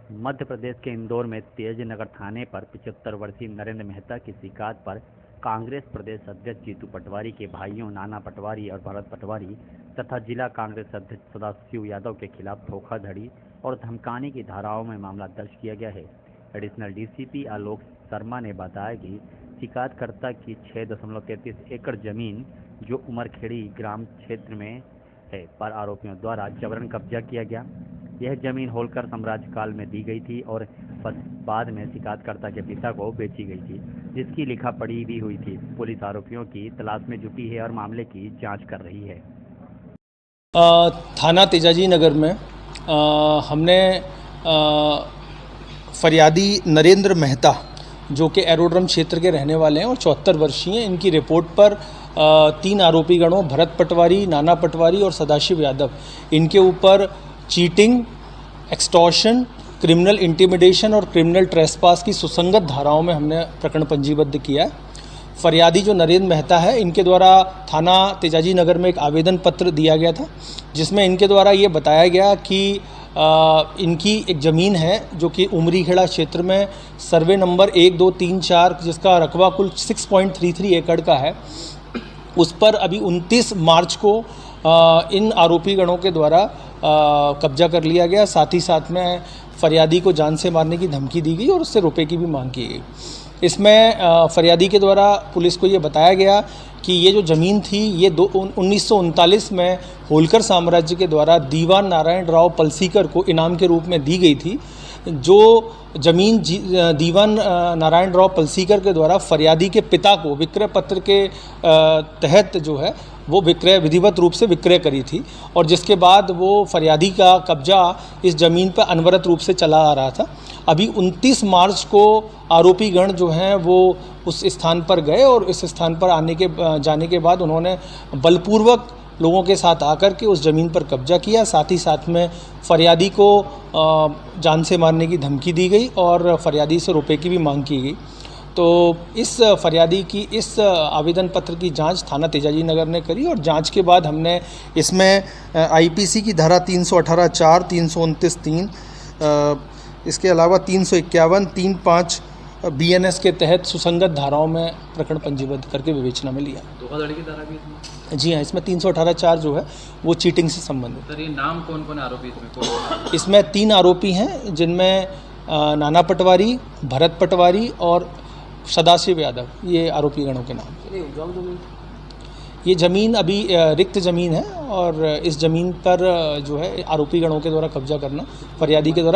मध्य प्रदेश के इंदौर में तेज नगर थाने पर 75 वर्षीय नरेंद्र मेहता की शिकायत पर कांग्रेस प्रदेश अध्यक्ष जीतू पटवारी के भाइयों नाना पटवारी और भरत पटवारी तथा जिला कांग्रेस अध्यक्ष सदाशिव यादव के खिलाफ धोखाधड़ी और धमकाने की धाराओं में मामला दर्ज किया गया है। एडिशनल डीसीपी आलोक शर्मा ने बताया कि शिकायतकर्ता की 6.33 एकड़ जमीन जो उमरखेड़ी ग्राम क्षेत्र में है पर आरोपियों द्वारा जबरन कब्जा किया गया। यह जमीन होलकर साम्राज्य काल में दी गई थी और बाद में शिकायतकर्ता के पिता को बेची गई थी, जिसकी लिखा पढ़ी भी हुई थी। पुलिस आरोपियों की तलाश में जुटी है और मामले की जांच कर रही है। थाना तेजाजी नगर में हमने फरियादी नरेंद्र मेहता जो कि एरोड्रम क्षेत्र के रहने वाले हैं और 74 वर्षीय हैं, इनकी रिपोर्ट पर 3 आरोपी गणों भरत पटवारी, नाना पटवारी और सदाशिव यादव इनके ऊपर चीटिंग, एक्सटॉर्शन, क्रिमिनल इंटिमिडेशन और क्रिमिनल ट्रेसपास की सुसंगत धाराओं में हमने प्रकरण पंजीबद्ध किया है। फरियादी जो नरेंद्र मेहता है, इनके द्वारा थाना तेजाजी नगर में एक आवेदन पत्र दिया गया था, जिसमें इनके द्वारा ये बताया गया कि इनकी एक ज़मीन है जो कि उमरीखेड़ा क्षेत्र में सर्वे नंबर 1, 2, 3, 4 जिसका रकबा कुल 6.33 एकड़ का है, उस पर अभी 29 मार्च को इन आरोपी गणों के द्वारा कब्जा कर लिया गया। साथ ही साथ में फरियादी को जान से मारने की धमकी दी गई और उससे रुपए की भी मांग की गई। इसमें फरियादी के द्वारा पुलिस को ये बताया गया कि ये जो ज़मीन थी ये 1939 में होलकर साम्राज्य के द्वारा दीवान नारायण राव पलसीकर को इनाम के रूप में दी गई थी। जो ज़मीन दीवान नारायण राव पलसीकर के द्वारा फरियादी के पिता को विक्रय पत्र के तहत जो है वो विधिवत रूप से विक्रय करी थी और जिसके बाद वो फरियादी का कब्जा इस ज़मीन पर अनवरत रूप से चला आ रहा था। अभी 29 मार्च को आरोपी गण जो हैं वो उस स्थान पर गए और इस स्थान पर जाने के बाद उन्होंने बलपूर्वक लोगों के साथ आकर के उस ज़मीन पर कब्जा किया। साथ ही साथ में फरियादी को जान से मारने की धमकी दी गई और फरियादी से रुपए की भी मांग की गई। तो इस फरियादी की इस आवेदन पत्र की जांच थाना तेजाजी नगर ने करी और जांच के बाद हमने इसमें आईपीसी की धारा 318(4), 329(3), इसके अलावा 351, 35 बीएनएस के तहत सुसंगत धाराओं में प्रकरण पंजीबद्ध करके विवेचना में लिया। धोखाधड़ी की धारा भी इसमें? जी हाँ, इसमें 318(4) जो है वो चीटिंग से संबंधित। सर, ये नाम कौन कौन आरोपी इसमें? इसमें 3 आरोपी हैं, जिनमें नाना पटवारी, भरत पटवारी और सदाशिव यादव, ये आरोपी गणों के नाम। ये ज़मीन अभी रिक्त ज़मीन है और इस ज़मीन पर जो है आरोपी गणों के द्वारा कब्जा करना फरियादी के द्वारा